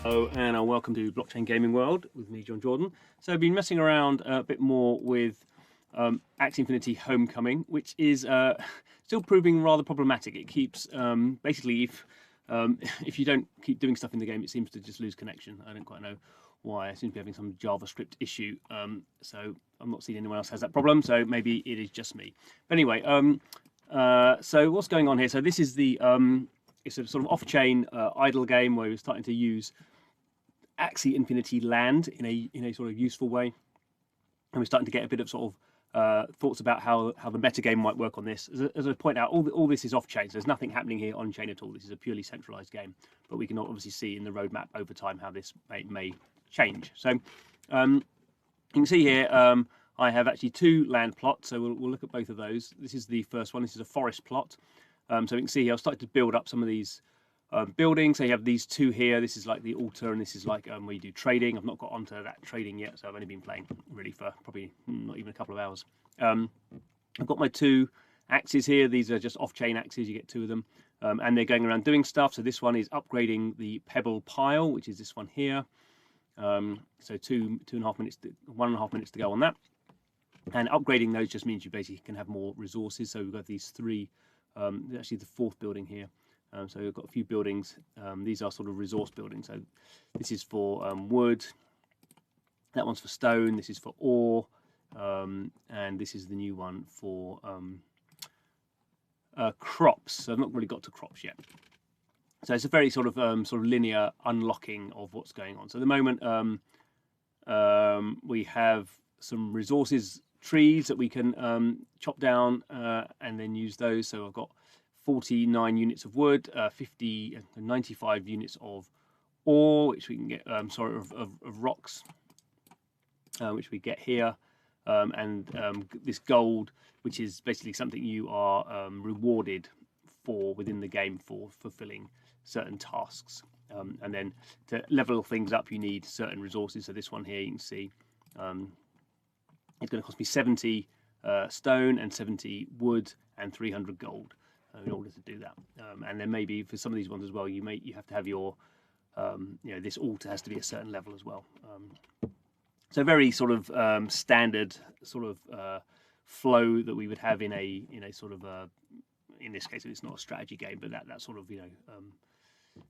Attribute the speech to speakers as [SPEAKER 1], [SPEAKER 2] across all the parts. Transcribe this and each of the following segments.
[SPEAKER 1] Hello and welcome to Blockchain Gaming World with me, John Jordan. So I've been messing around a bit more with Axie Infinity Homecoming, which is still proving rather problematic. It keeps basically if you don't keep doing stuff in the game, it seems to just lose connection. I don't quite know why. I seem to be having some JavaScript issue. So I'm not seeing anyone else has that problem. So maybe it is just me. But anyway, so what's going on here? So this is the it's a sort of off-chain idle game where we're starting to use AXIE Infinity Land in a sort of useful way, and we're starting to get a bit of sort of thoughts about how the metagame might work on this. As I point out, all this is off-chain, so there's nothing happening here on-chain at all. This is a purely centralized game, but we can obviously see in the roadmap over time how this may change. So you can see here I have actually two land plots, so we'll look at both of those. This is the first one. This is a forest plot. So you can see here I've started to build up some of these buildings. So you have these two here. This is like the altar, and this is like where you do trading. I've not got onto that trading yet, so I've only been playing really for probably not even a couple of hours. I've got my two axes here. These are just off-chain axes. You get two of them, and they're going around doing stuff. So this one is upgrading the pebble pile, which is this one here. So 1.5 minutes to go on that. And upgrading those just means you basically can have more resources. So we've got these three. Actually, the fourth building here. So we've got a few buildings. These are sort of resource buildings. So this is for wood. That one's for stone. This is for ore. And this is the new one for crops. So I've not really got to crops yet. So it's a very sort of linear unlocking of what's going on. So at the moment, we have some resources trees that we can chop down and then use those. So I've got 49 units of wood, 95 units of ore, which we can get, of rocks, which we get here, and this gold, which is basically something you are rewarded for within the game for fulfilling certain tasks. And then to level things up, you need certain resources. So this one here, you can see, it's going to cost me 70 stone and 70 wood and 300 gold in order to do that. And then maybe for some of these ones as well, you have to have your, this altar has to be a certain level as well. So very sort of standard sort of flow that we would have in a sort of in this case it's not a strategy game, but that sort of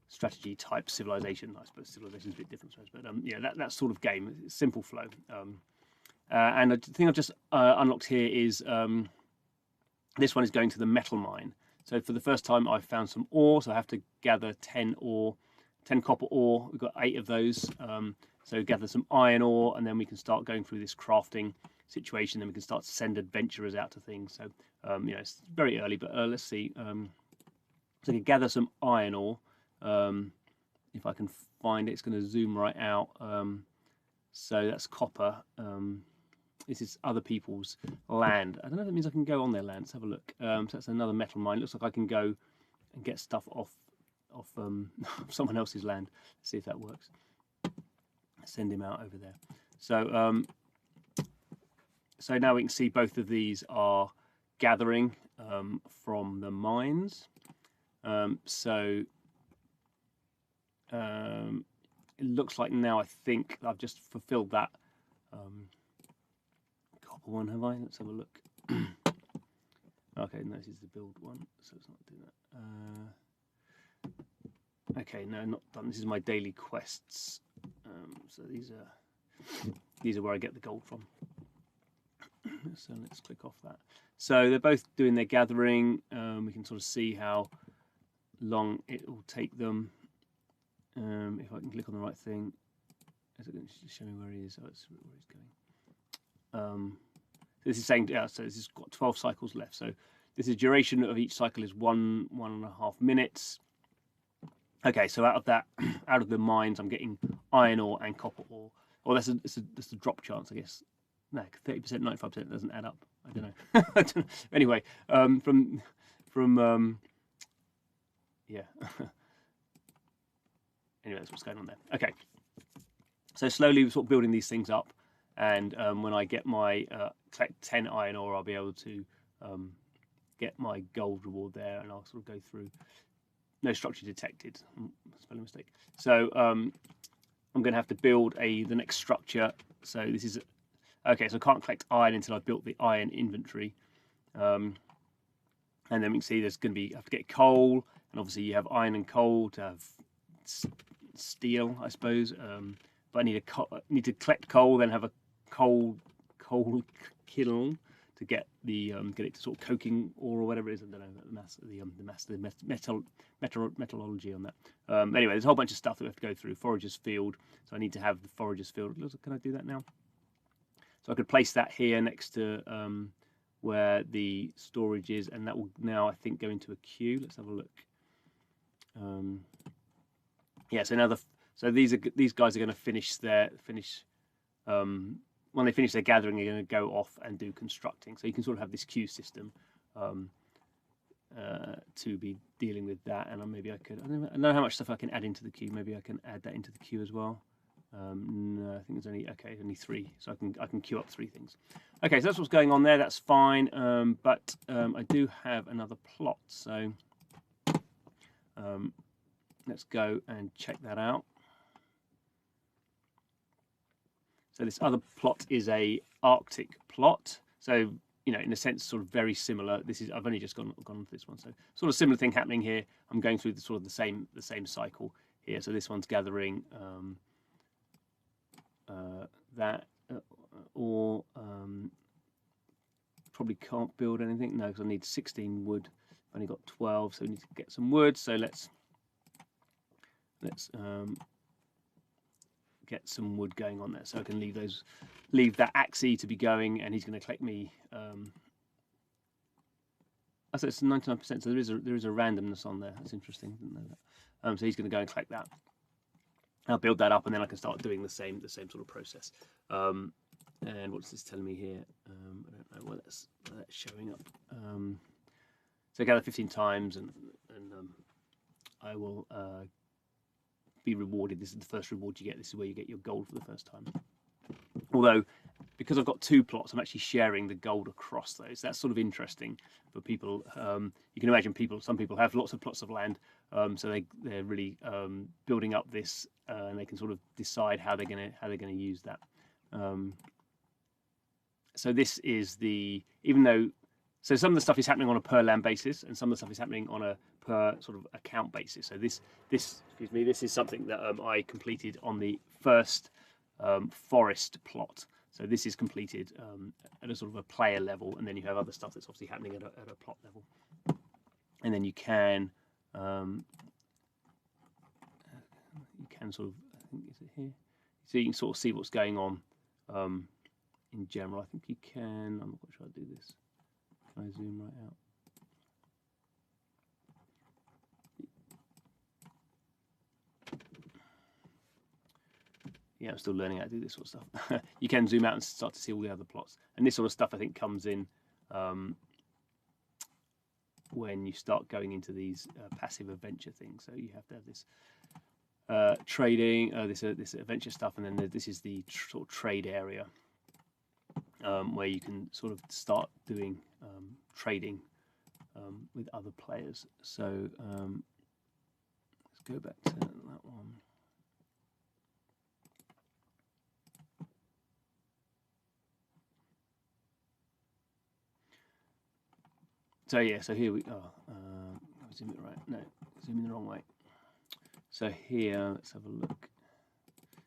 [SPEAKER 1] strategy type civilization. I suppose civilization is a bit different, but that sort of game, simple flow. And the thing I've just unlocked here is this one is going to the metal mine. So for the first time, I've found some ore. So I have to gather 10 copper ore. We've got 8 of those. So gather some iron ore, and then we can start going through this crafting situation. Then we can start to send adventurers out to things. So it's very early, but let's see. So I can gather some iron ore. If I can find it, it's going to zoom right out. So that's copper. This is other people's land. I don't know if it means I can go on their land. Let's have a look. So that's another metal mine. Looks like I can go and get stuff off someone else's land. Let's see if that works. Send him out over there. So so now we can see both of these are gathering from the mines. So it looks like now I think I've just fulfilled that copper one, have I? Let's have a look. Okay, no, this is the build one, so it's not doing that. Okay, no, not done. This is my daily quests. So these are where I get the gold from. So let's click off that. So they're both doing their gathering. We can sort of see how long it will take them. If I can click on the right thing, is it going to show me where he is? Oh, it's where he's going. This is saying, yeah, so this has got 12 cycles left. So this is duration of each cycle is 1.5 minutes. Okay, so out of the mines, I'm getting iron ore and copper ore. Well, that's a drop chance, I guess. No, 30%, 95% doesn't add up. I don't know. I don't know. Anyway, from yeah. Anyway, that's what's going on there. Okay, so slowly we're sort of building these things up, and when I get my collect 10 iron ore, I'll be able to get my gold reward there, and I'll sort of go through no structure detected. Spelling mistake. So I'm going to have to build the next structure. So this is okay. So I can't collect iron until I've built the iron inventory. And then we can see there's going to be, I have to get coal, and obviously you have iron and coal to have steel, I suppose. But I need to collect coal, then have a coal kiln to get get it to sort of coking ore or whatever it is. I don't know the metallurgy on that. Anyway, there's a whole bunch of stuff that we have to go through. Foragers field, so I need to have the foragers field. Can I do that now? So I could place that here next to where the storage is, and that will now, I think, go into a queue. Let's have a look. Yeah, so now so these guys are going to finish when they finish their gathering, they're going to go off and do constructing. So you can sort of have this queue system to be dealing with that. And maybe I don't know how much stuff I can add into the queue. Maybe I can add that into the queue as well. No, I think there's only 3, so I can queue up 3 things. Okay, so that's what's going on there. That's fine, but I do have another plot, so let's go and check that out. So this other plot is a Arctic plot, so in a sense, sort of very similar. I've only just gone for this one, so sort of similar thing happening here. I'm going through the same cycle here. So this one's gathering that, or probably can't build anything. No, because I need 16 wood. I've only got 12, so we need to get some wood. So let's get some wood going on there, so I can leave that AXIE to be going, and he's going to collect me. I said it's 99%, so there is a randomness on there. That's interesting. Didn't know that. So he's going to go and collect that. I'll build that up, and then I can start doing the same sort of process. And what's this telling me here? I don't know where that's showing up. So gather 15 times, and I will be rewarded. This is the first reward you get. This is where you get your gold for the first time. Although, because I've got 2 plots, I'm actually sharing the gold across those. That's sort of interesting for people. You can imagine some people have lots of plots of land, so they're really building up this, and they can sort of decide how they're gonna use that. So this is so some of the stuff is happening on a per land basis, and some of the stuff is happening on a per sort of account basis. So this is something that I completed on the first forest plot. So this is completed at a sort of a player level, and then you have other stuff that's obviously happening at a plot level. And then you can sort of, I think, is it here? So you can sort of see what's going on in general. I think you can. I'm not quite sure how to do this. Can I zoom right out? Yeah, I'm still learning how to do this sort of stuff. You can zoom out and start to see all the other plots. And this sort of stuff, I think, comes in when you start going into these passive adventure things. So you have to have this trading, this adventure stuff, and then this is the sort of trade area where you can sort of start doing trading with other players. So let's go back to that one. So yeah, so here we are. Zoom it right? No, zoom in the wrong way. So here, let's have a look.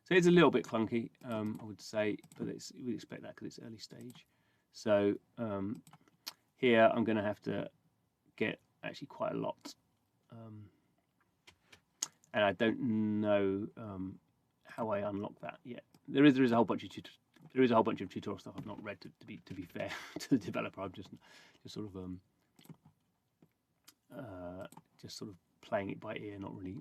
[SPEAKER 1] So it's a little bit clunky, I would say, but we'd expect that because it's early stage. So here I'm going to have to get actually quite a lot, and I don't know how I unlock that yet. There is a whole bunch of tutorial stuff I've not read to be fair to the developer. I'm just sort of playing it by ear, not really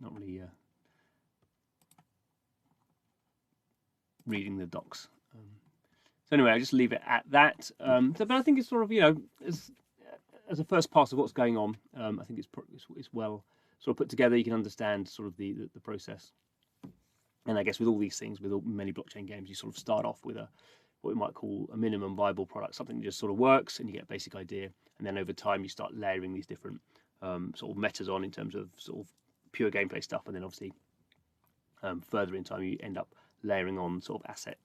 [SPEAKER 1] reading the docs. So anyway, I just leave it at that. But I think it's sort of, as a first pass of what's going on, I think it's well sort of put together. You can understand sort of the process. And I guess with all these things, with many blockchain games, you sort of start off with what we might call a minimum viable product, something that just sort of works, and you get a basic idea. And then over time, you start layering these different sort of metas on in terms of sort of pure gameplay stuff, and then obviously further in time you end up layering on sort of asset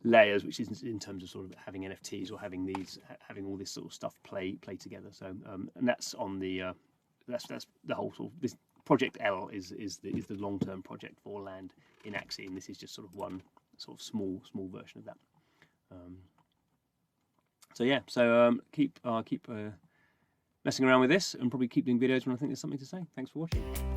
[SPEAKER 1] layers, which is in terms of sort of having NFTs or having all this sort of stuff play together. So and that's on the that's the whole sort of this project L is the long-term project for land in AXIE, and this is just sort of one sort of small version of that. So yeah, so keep messing around with this, and probably keep doing videos when I think there's something to say. Thanks for watching.